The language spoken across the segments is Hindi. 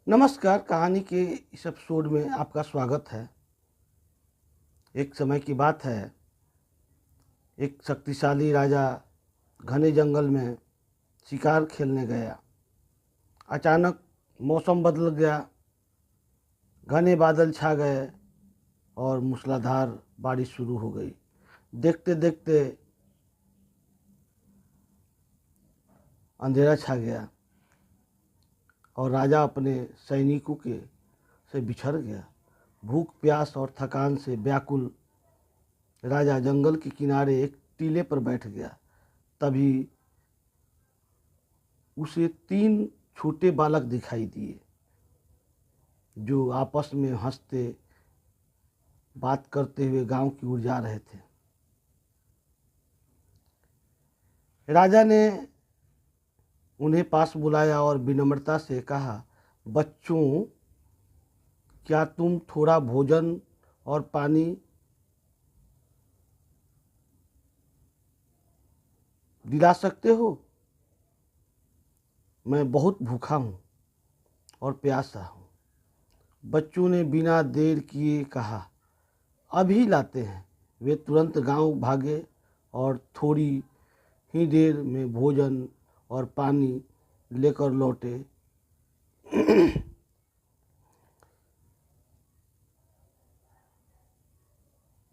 नमस्कार। कहानी के इस एपिसोड में आपका स्वागत है। एक समय की बात है, एक शक्तिशाली राजा घने जंगल में शिकार खेलने गया। अचानक मौसम बदल गया, घने बादल छा गए और मूसलाधार बारिश शुरू हो गई। देखते देखते अंधेरा छा गया और राजा अपने सैनिकों के से बिछड़ गया। भूख, प्यास और थकान से व्याकुल राजा जंगल के किनारे एक टीले पर बैठ गया। तभी उसे 3 छोटे बालक दिखाई दिए जो आपस में हंसते बात करते हुए गांव की ओर जा रहे थे। राजा ने उन्हें पास बुलाया और विनम्रता से कहा, बच्चों, क्या तुम थोड़ा भोजन और पानी दिला सकते हो? मैं बहुत भूखा हूँ और प्यासा हूँ। बच्चों ने बिना देर किए कहा, अभी लाते हैं। वे तुरंत गांव भागे और थोड़ी ही देर में भोजन और पानी लेकर लौटे।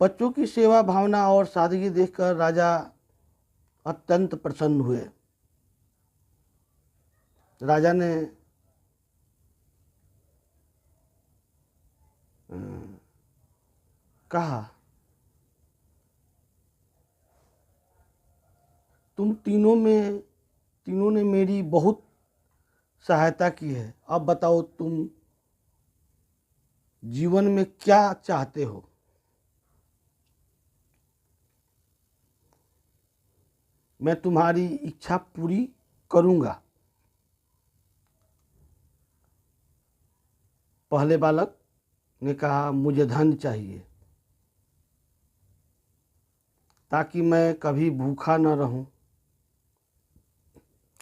बच्चों की सेवा भावना और सादगी देखकर राजा अत्यंत प्रसन्न हुए। राजा ने कहा, तुम तीनों ने मेरी बहुत सहायता की है। अब बताओ, तुम जीवन में क्या चाहते हो? मैं तुम्हारी इच्छा पूरी करूंगा। पहले बालक ने कहा, मुझे धन चाहिए ताकि मैं कभी भूखा न रहूं।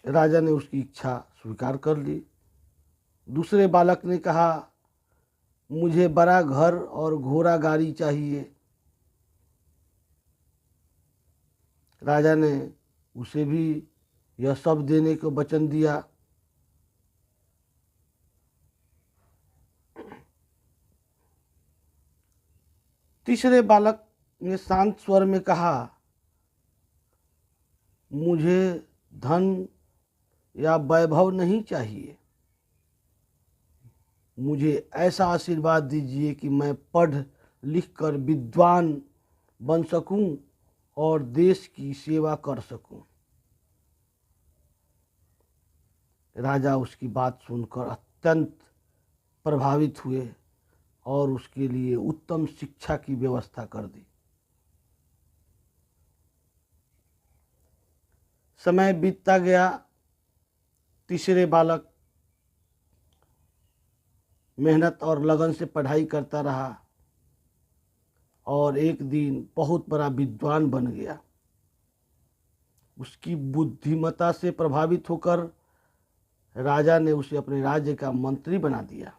राजा ने उसकी इच्छा स्वीकार कर ली। दूसरे बालक ने कहा, मुझे बड़ा घर और घोड़ा गाड़ी चाहिए। राजा ने उसे भी यह सब देने को वचन दिया। तीसरे बालक ने शांत स्वर में कहा, मुझे धन या वैभव नहीं चाहिए। मुझे ऐसा आशीर्वाद दीजिए कि मैं पढ़ लिख कर विद्वान बन सकूं और देश की सेवा कर सकूं। राजा उसकी बात सुनकर अत्यंत प्रभावित हुए और उसके लिए उत्तम शिक्षा की व्यवस्था कर दी। समय बीतता गया। तीसरे बालक मेहनत और लगन से पढ़ाई करता रहा और एक दिन बहुत बड़ा विद्वान बन गया। उसकी बुद्धिमत्ता से प्रभावित होकर राजा ने उसे अपने राज्य का मंत्री बना दिया।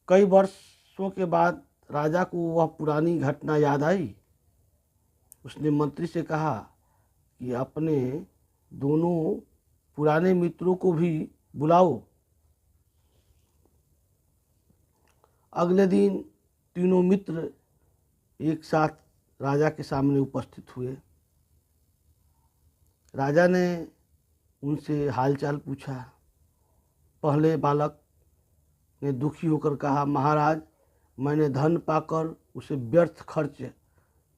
कई वर्षों के बाद राजा को वह पुरानी घटना याद आई। उसने मंत्री से कहा कि अपने दोनों पुराने मित्रों को भी बुलाओ। अगले दिन तीनों मित्र एक साथ राजा के सामने उपस्थित हुए। राजा ने उनसे हालचाल पूछा। पहले बालक ने दुखी होकर कहा, महाराज, मैंने धन पाकर उसे व्यर्थ खर्च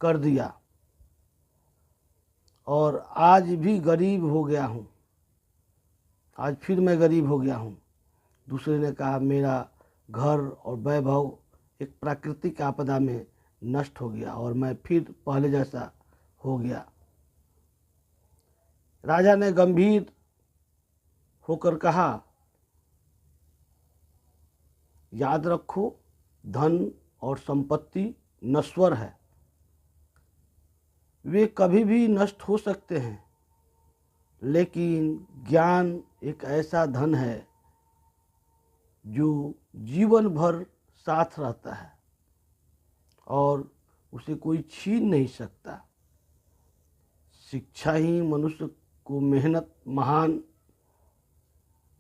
कर दिया और आज भी गरीब हो गया हूँ। आज फिर मैं गरीब हो गया हूँ। दूसरे ने कहा, मेरा घर और वैभव एक प्राकृतिक आपदा में नष्ट हो गया और मैं फिर पहले जैसा हो गया। राजा ने गंभीर होकर कहा, याद रखो, धन और संपत्ति नश्वर है। वे कभी भी नष्ट हो सकते हैं, लेकिन ज्ञान एक ऐसा धन है जो जीवन भर साथ रहता है और उसे कोई छीन नहीं सकता। शिक्षा ही मनुष्य को मेहनत महान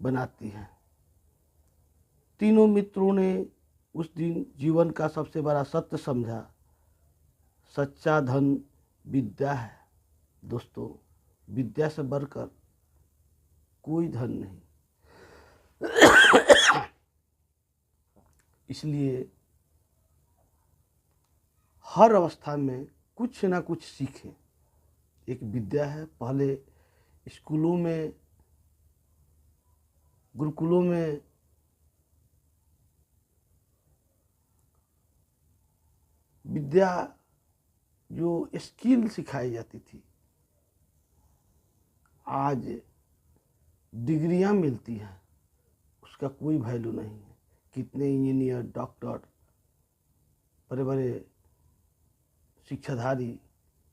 बनाती है। तीनों मित्रों ने उस दिन जीवन का सबसे बड़ा सत्य समझा, सच्चा धन विद्या है। दोस्तों, विद्या से बढ़कर कोई धन नहीं। इसलिए हर अवस्था में कुछ ना कुछ सीखें। एक विद्या है, पहले स्कूलों में, गुरुकुलों में विद्या जो स्किल सिखाई जाती थी, आज डिग्रियां मिलती हैं, उसका कोई वैल्यू नहीं है। कितने इंजीनियर, डॉक्टर, बड़े बड़े शिक्षाधारी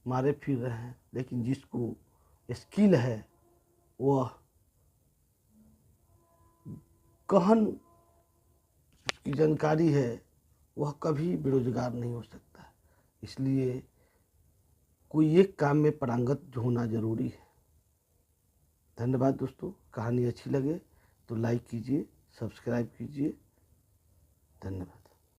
मारे फिर रहे हैं, लेकिन जिसको स्किल है, वह गहन उसकी जानकारी है, वह कभी बेरोजगार नहीं हो सकता। इसलिए कोई एक काम में पारंगत होना जरूरी है। धन्यवाद दोस्तों। कहानी अच्छी लगे तो लाइक कीजिए, सब्सक्राइब कीजिए। धन्यवाद।